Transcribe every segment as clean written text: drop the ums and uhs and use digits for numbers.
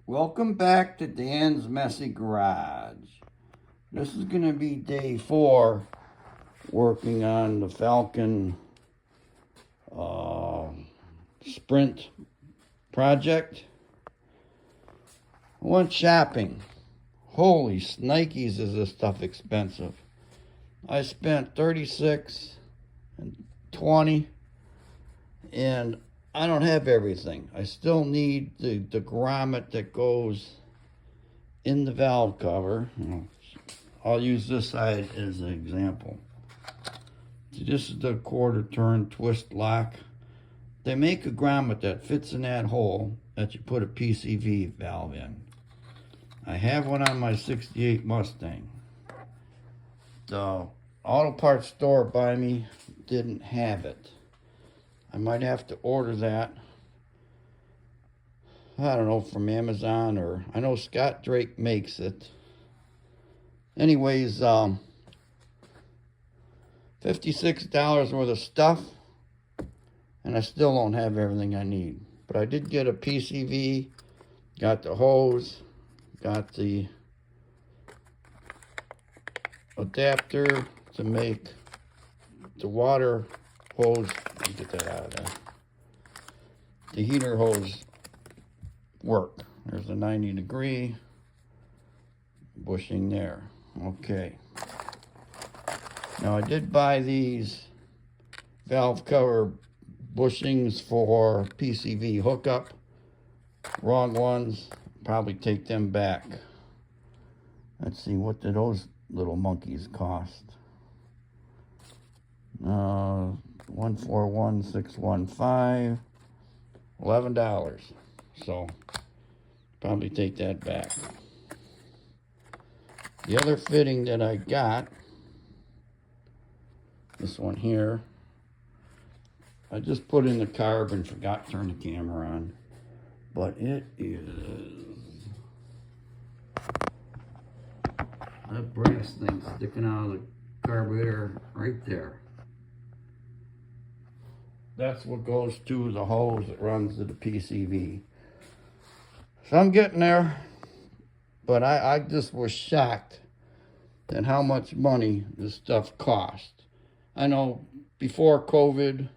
Welcome back to Dan's Messy Garage. This is going to be day 4 working on the Falcon Sprint project. I went shopping. Holy snikes, is this stuff expensive. I spent $36 and $20 and I don't have everything. I still need the grommet that goes in the valve cover. I'll use this side as an example. So this is the quarter turn twist lock. They make a grommet that fits in that hole that you put a PCV valve in. I have one on my 68 Mustang. The auto parts store by me didn't have it. I might have to order that. I don't know, from Amazon, or I know Scott Drake makes it. Anyways, $56 worth of stuff, and I still don't have everything I need. But I did get a PCV, got the hose, got the adapter to make the water hose, let me get that out of there, the heater hose work. There's a 90-degree bushing there. Okay. Now I did buy these valve cover bushings for PCV hookup. Wrong ones. Probably take them back. Let's see, what did those little monkeys cost? 141615, $11. So probably take that back. The other fitting that I got, this one here, I just put in the carb and forgot to turn the camera on, but it is that brass thing sticking out of the carburetor right there. That's what goes to the hose that runs to the PCV. So I'm getting there, but I just was shocked at how much money this stuff cost. I know before COVID,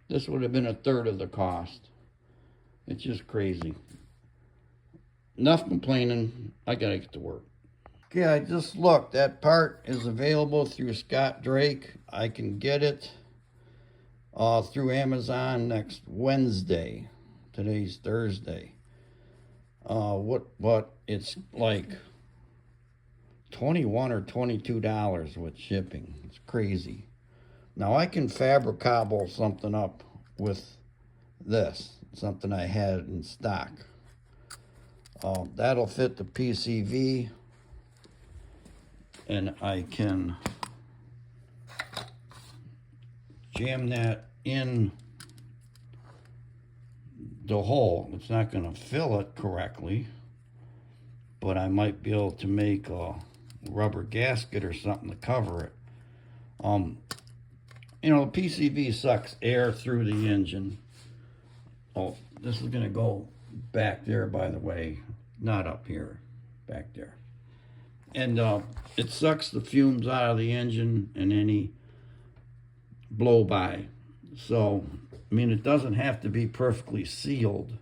this would have been 1/3 of the cost. It's just crazy. Enough complaining, I gotta get to work. Okay, I just looked. That part is available through Scott Drake. I can get it through Amazon next Wednesday. Today's Thursday. What it's like $21 or $22 with shipping. It's crazy. Now I can fabricable something up with this, something I had in stock. That'll fit the PCV, and I can jam that in the hole. It's not going to fill it correctly, but I might be able to make a rubber gasket or something to cover it. You know, the PCV sucks air through the engine. Oh, this is going to go back there, by the way, not up here, back there. And it sucks the fumes out of the engine and any blow by. So, I mean, it doesn't have to be perfectly sealed.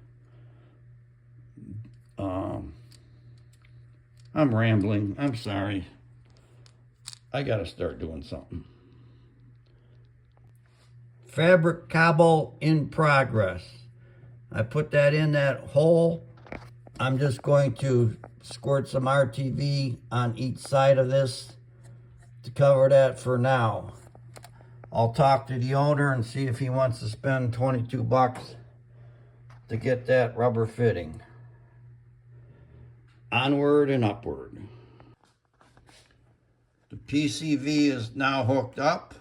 I'm rambling. I'm sorry. I got to start doing something. Fabric cobble in progress. I put that in that hole. I'm just going to squirt some RTV on each side of this to cover that for now. I'll talk to the owner and see if he wants to spend 22 bucks to get that rubber fitting. Onward and upward. The PCV is now hooked up,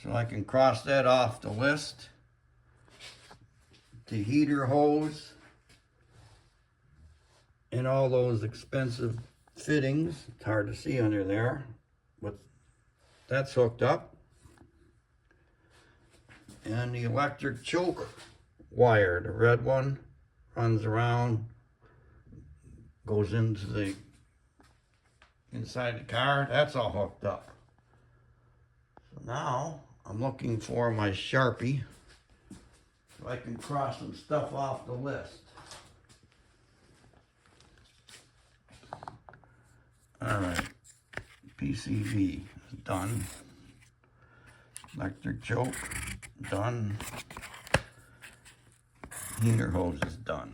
so I can cross that off the list. The heater hose and all those expensive fittings. It's hard to see under there, but that's hooked up. And the electric choke wire, the red one, runs around goes into the inside the car. That's all hooked up. So now I'm looking for my Sharpie so I can cross some stuff off the list. Alright, PCV is done. Electric choke, done. Heater hose is done.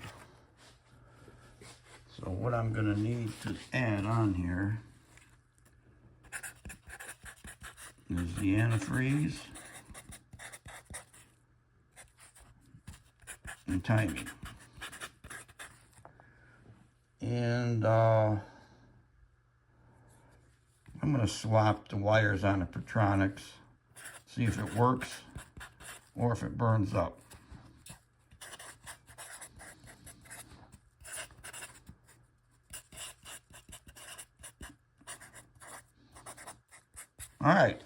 So what I'm gonna need to add on here is the antifreeze and timing. And I'm gonna swap the wires on the Pertronics, see if it works or if it burns up. All right,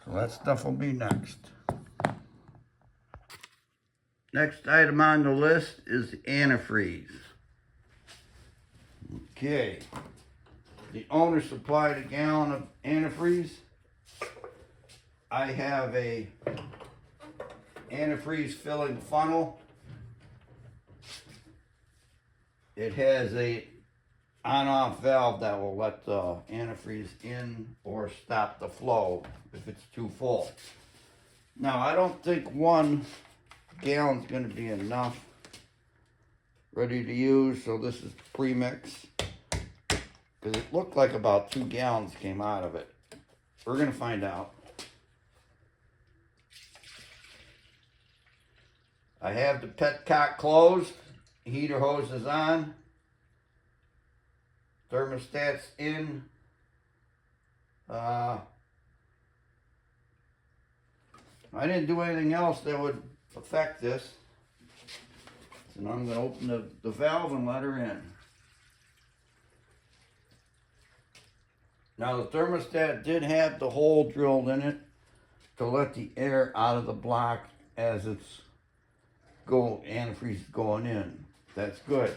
so that stuff will be next. Next item on the list is the antifreeze. Okay, the owner supplied a gallon of antifreeze. I have a antifreeze filling funnel. It has a on-off valve that will let the antifreeze in or stop the flow if it's too full. Now, I don't think 1 gallon's going to be enough ready to use, so this is pre-mix, because it looked like about 2 gallons came out of it. We're going to find out. I have the petcock closed, heater hose is on, thermostat's in. I didn't do anything else that would affect this. So now I'm going to open the valve and let her in. Now the thermostat did have the hole drilled in it to let the air out of the block as it's antifreeze is going in. That's good.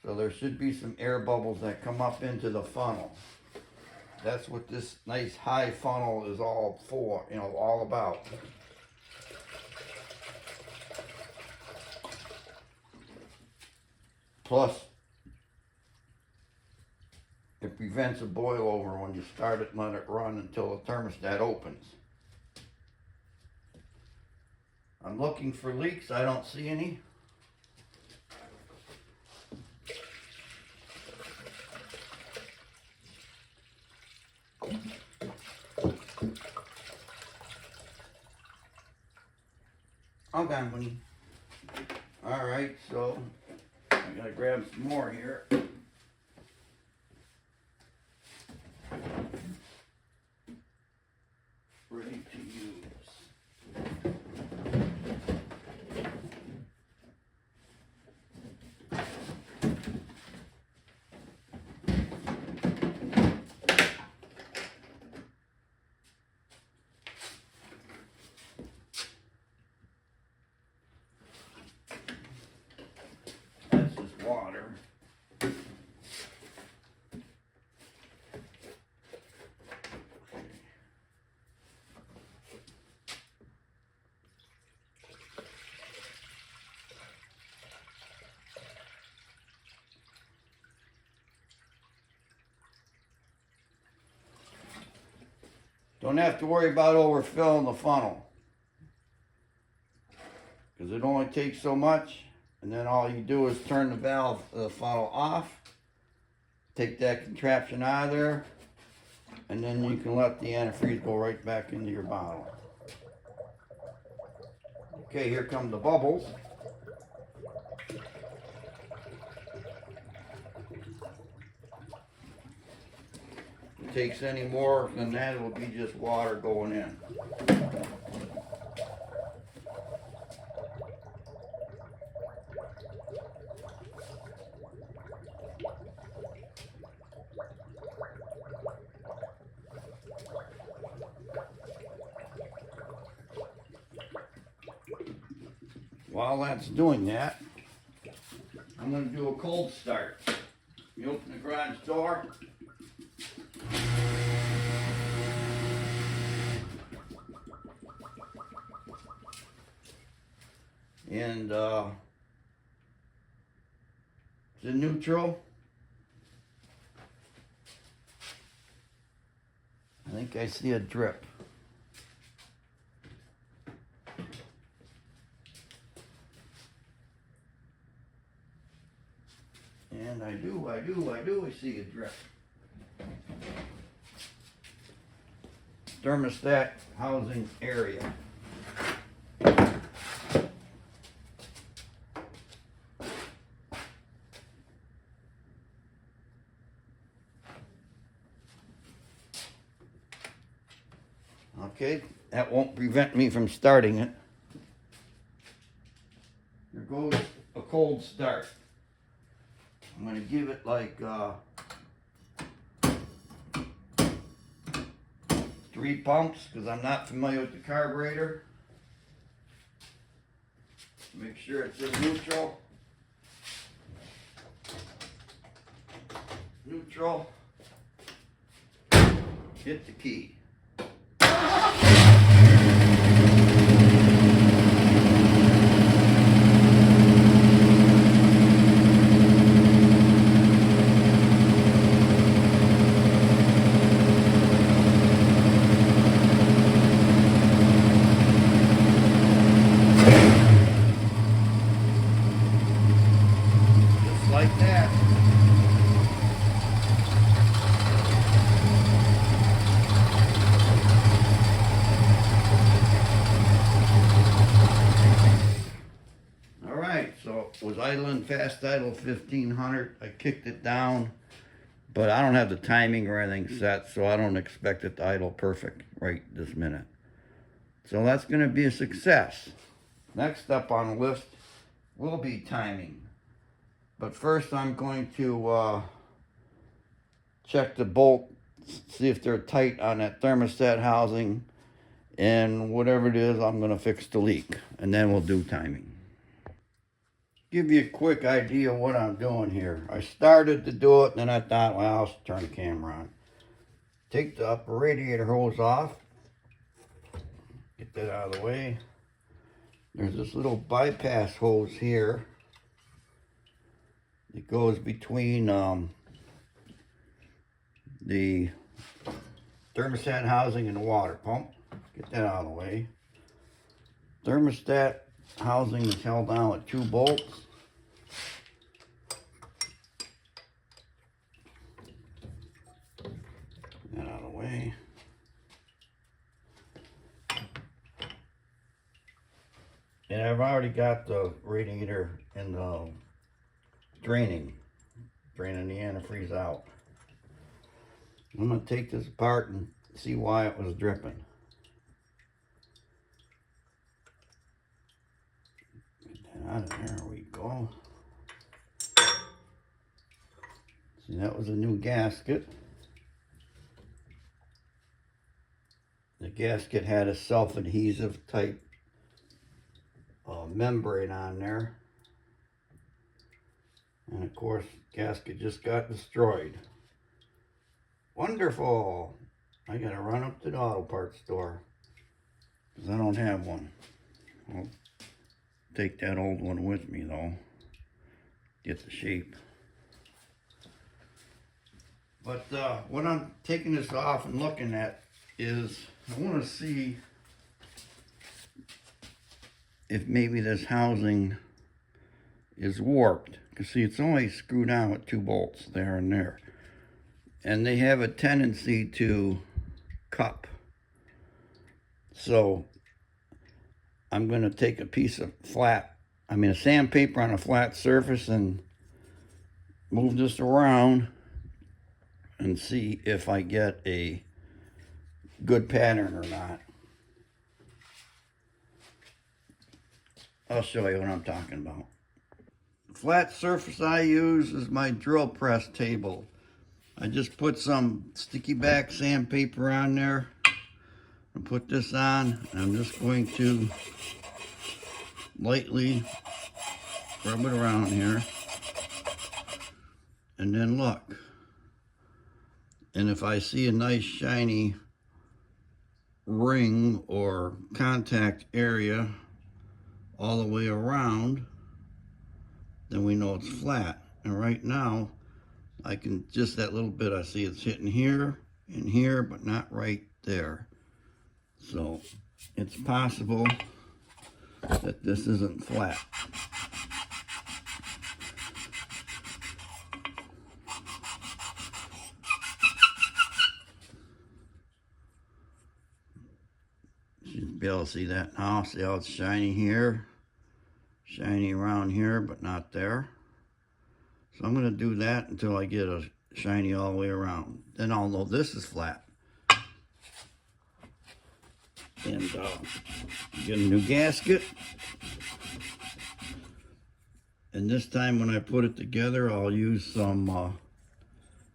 So there should be some air bubbles that come up into the funnel. That's what this nice high funnel is all for, all about. Plus, it prevents a boil over when you start it and let it run until the thermostat opens. I'm looking for leaks. I don't see any. Hold on, Winnie. All right, so I gotta grab some more here. Ready to use. Water. Don't have to worry about overfilling the funnel, because it only takes so much. And then all you do is turn the funnel off, take that contraption out of there, and then you can let the antifreeze go right back into your bottle. Okay, here come the bubbles. If it takes any more than that, it will be just water going in. While that's doing that, I'm going to do a cold start. You open the garage door. And it's in neutral. I think I see a drip. And I do see a drip. Thermostat housing area. Okay, that won't prevent me from starting it. There goes a cold start. I'm going to give it like 3 pumps because I'm not familiar with the carburetor. Make sure it's in neutral. Neutral. Hit the key. Just like that. So it was idling, fast idle 1500. I kicked it down, but I don't have the timing or anything set, so I don't expect it to idle perfect right this minute. So that's going to be a success. Next up on the list will be timing. But first I'm going to check the bolts, see if they're tight on that thermostat housing, and whatever it is, I'm going to fix the leak, and then we'll do timing. Give you a quick idea of what I'm doing here. I started to do it, and then I thought, well, I'll turn the camera on. Take the upper radiator hose off. Get that out of the way. There's this little bypass hose here. It goes between the thermostat housing and the water pump. Get that out of the way. Thermostat housing is held down with 2 bolts. Get that out of the way. And I've already got the radiator and the draining the antifreeze out. I'm going to take this apart and see why it was dripping. Out of there we go. See, that was a new gasket. The gasket had a self-adhesive type membrane on there. And of course, gasket just got destroyed. Wonderful! I gotta run up to the auto parts store because I don't have one. I'll take that old one with me though. Get the shape. But what I'm taking this off and looking at is I want to see if maybe this housing is warped. Because see, it's only screwed on with 2 bolts there and there. And they have a tendency to cup. So I'm going to take a piece of a sandpaper on a flat surface and move this around and see if I get a good pattern or not. I'll show you what I'm talking about. The flat surface I use is my drill press table. I just put some sticky back sandpaper on there and put this on. And I'm just going to lightly rub it around here. and then look. And if I see a nice shiny ring or contact area all the way around, then we know it's flat. And right now, I can just that little bit, I see it's hitting here and here, but not right there. So it's possible that this isn't flat. You should be able to see that now. See how it's shiny here, shiny around here, but not there. So I'm going to do that until I get a shiny all the way around. Then I'll know this is flat. And get a new gasket. And this time when I put it together, I'll use some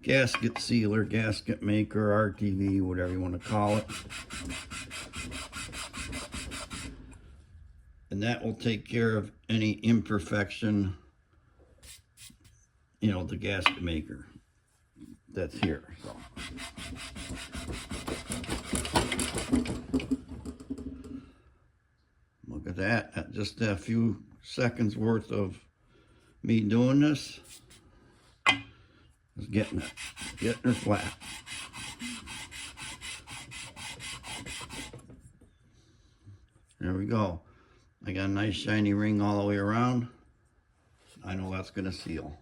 gasket sealer, gasket maker, RTV, whatever you want to call it. And that will take care of any imperfection, you know, the gasket maker that's here. So. Look at that. Just a few seconds worth of me doing this is getting her flat. There we go. I got a nice shiny ring all the way around. I know that's going to seal.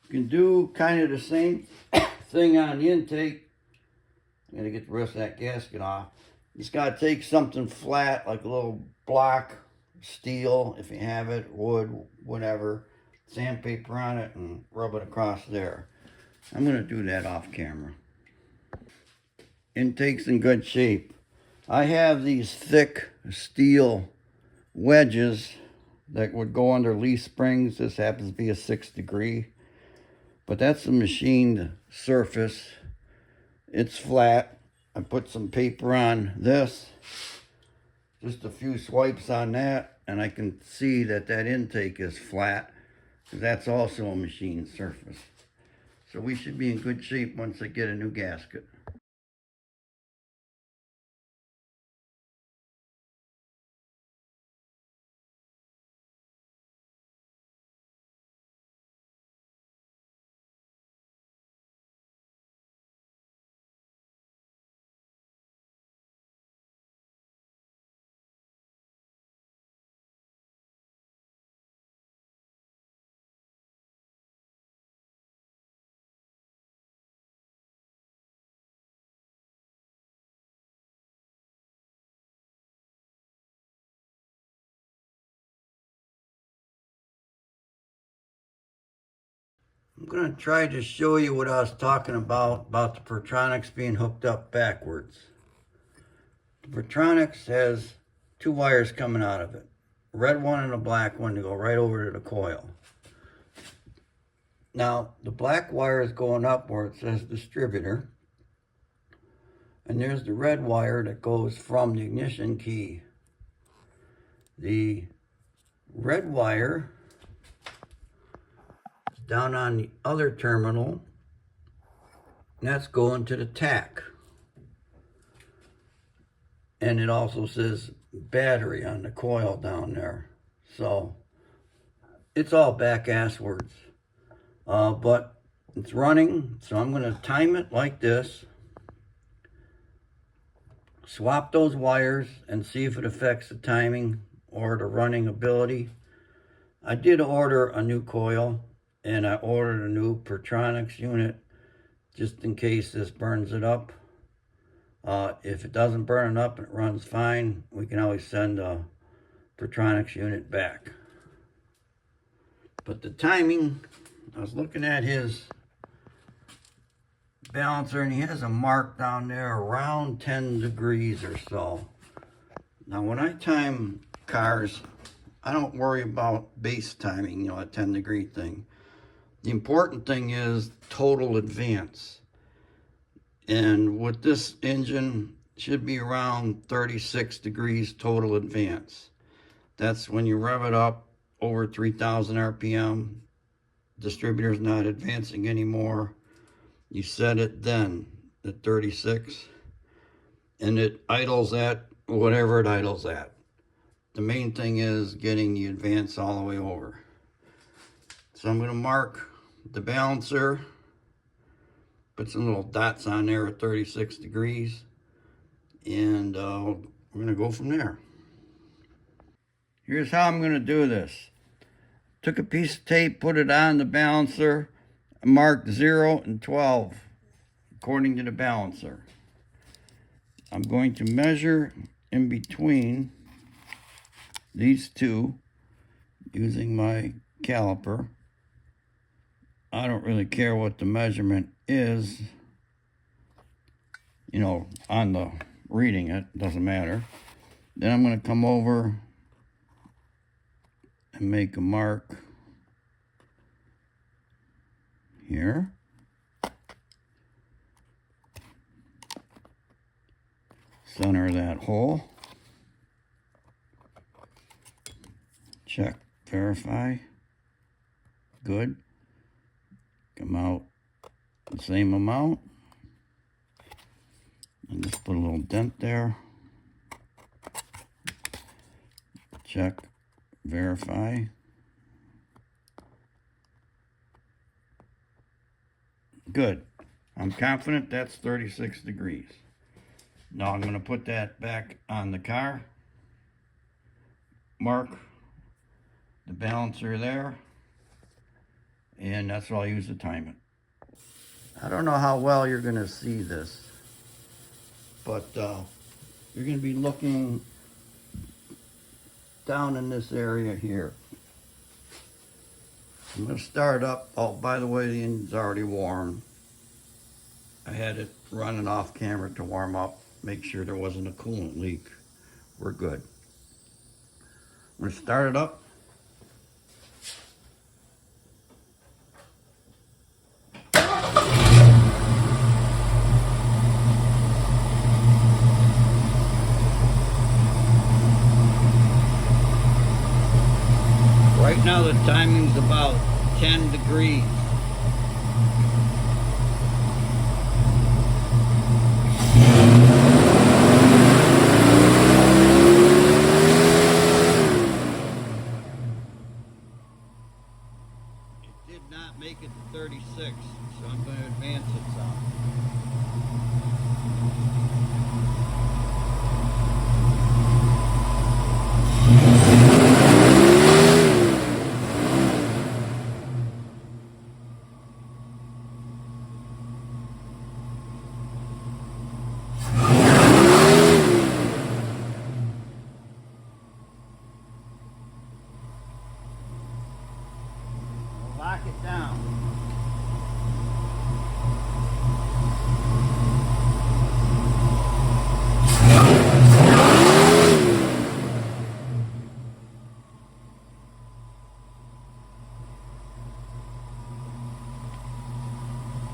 You can do kind of the same thing on the intake. I got to get the rest of that gasket off. You just got to take something flat, like a little block, steel, if you have it, wood, whatever, sandpaper on it, and rub it across there. I'm going to do that off camera. Intake's in good shape. I have these thick steel wedges that would go under leaf springs. This happens to be a 6 degree, but that's a machined surface. It's flat. I put some paper on this, just a few swipes on that, and I can see that that intake is flat, because that's also a machined surface. So we should be in good shape once I get a new gasket. I'm going to try to show you what I was talking about the Pertronics being hooked up backwards. The Pertronics has two wires coming out of it. A red one and a black one to go right over to the coil. Now, the black wire is going up where it says distributor. And there's the red wire that goes from the ignition key. The red wire is down on the other terminal, and that's going to the tach. And it also says battery on the coil down there. So it's all back-asswards. But it's running, so I'm going to time it like this. Swap those wires and see if it affects the timing or the running ability. I did order a new coil, and I ordered a new Pertronics unit just in case this burns it up. If it doesn't burn it up and it runs fine, we can always send a Pertronics unit back. But the timing, I was looking at his balancer, and he has a mark down there around 10 degrees or so. Now when I time cars, I don't worry about base timing, you know, a 10-degree thing. The important thing is total advance. And with this engine, it should be around 36 degrees total advance. That's when you rev it up over 3,000 RPM. distributor's not advancing anymore. You set it then at 36, and it idles at whatever it idles at. The main thing is getting the advance all the way over. So I'm going to mark the balancer, put some little dots on there at 36 degrees, and we're going to go from there. Here's how I'm going to do this. Took a piece of tape, put it on the balancer, marked 0 and 12 according to the balancer. I'm going to measure in between these two using my caliper. I don't really care what the measurement is, you know, on the reading, it doesn't matter. Then I'm going to come over and make a mark here. Center that hole. Check, verify. Good. Come out the same amount. And just put a little dent there. Check, verify. Good. I'm confident that's 36 degrees. Now I'm going to put that back on the car. Mark the balancer there. And that's what I'll use to time it. I don't know how well you're going to see this, but you're going to be looking down in this area here. I'm going to start up. Oh, by the way, the engine's already warm. I had it running off camera to warm up, make sure there wasn't a coolant leak. We're good. I'm going to start it up. Right now the timing's about 10 degrees. It did not make it to 36, so I'm going to advance it some. Lock it down.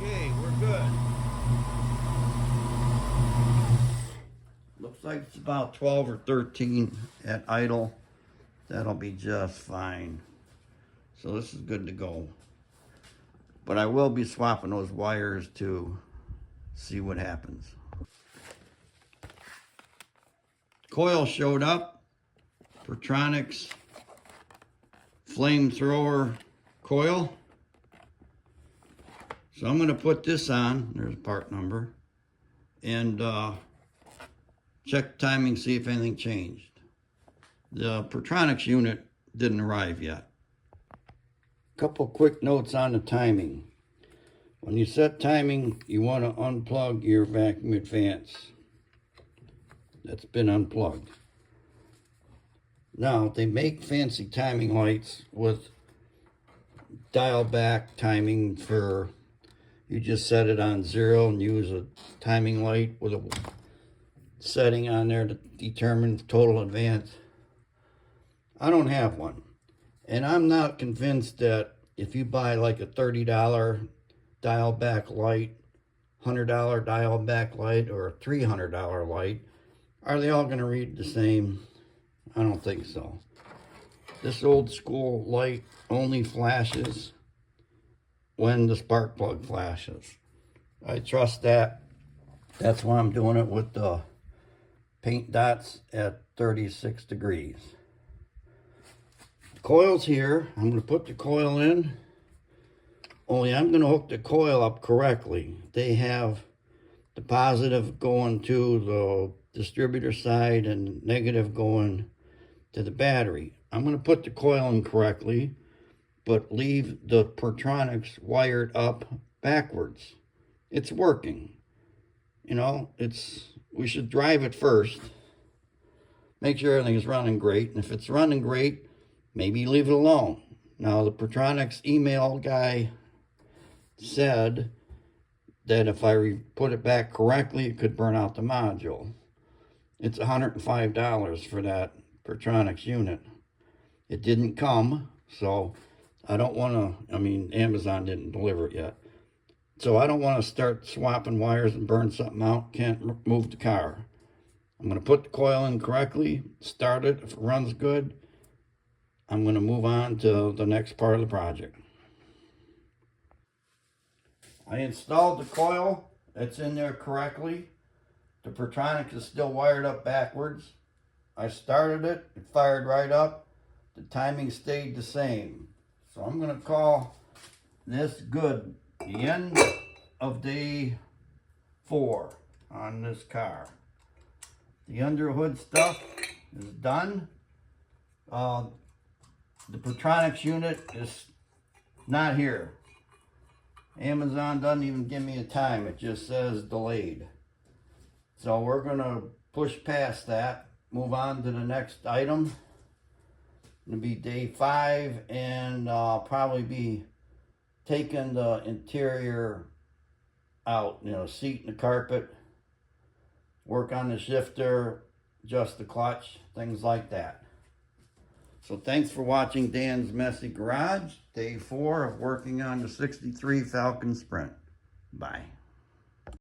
Okay, we're good. Looks like it's about 12 or 13 at idle. That'll be just fine. So this is good to go. But I will be swapping those wires to see what happens. Coil showed up. Pertronics flamethrower coil. So I'm going to put this on. There's a part number. And check timing, see if anything changed. The Pertronics unit didn't arrive yet. Couple quick notes on the timing. When you set timing, you want to unplug your vacuum advance. That's been unplugged. Now, they make fancy timing lights with dial back timing for, you just set it on 0 and use a timing light with a setting on there to determine total advance. I don't have one. And I'm not convinced that if you buy like a $30 dial back light, $100 dial back light, or a $300 light, are they all going to read the same? I don't think so. This old school light only flashes when the spark plug flashes. I trust that. That's why I'm doing it with the paint dots at 36 degrees. The coil's here. I'm going to put the coil in. Only I'm going to hook the coil up correctly. They have the positive going to the distributor side and negative going to the battery. I'm going to put the coil in correctly, but leave the Pertronics wired up backwards. It's working. You know, we should drive it first. Make sure everything is running great. And if it's running great, maybe leave it alone. Now, the Pertronics email guy said that if I put it back correctly, it could burn out the module. It's $105 for that Pertronics unit. It didn't come, so I don't want to, Amazon didn't deliver it yet. So I don't want to start swapping wires and burn something out. Can't move the car. I'm going to put the coil in correctly, start it. If it runs good, I'm going to move on to the next part of the project. I installed the coil. It's in there correctly. The Pertronics is still wired up backwards. I started it. It fired right up. The timing stayed the same. So I'm going to call this good. The end of day 4 on this car. The under hood stuff is done. The Pertronics unit is not here. Amazon doesn't even give me a time. It just says delayed. So we're going to push past that. Move on to the next item. It'll be day 5, and I'll probably be taking the interior out. You know, seat and the carpet. Work on the shifter. Adjust the clutch. Things like that. So thanks for watching Dan's Messy Garage. Day 4 of working on the '63 Falcon Sprint. Bye.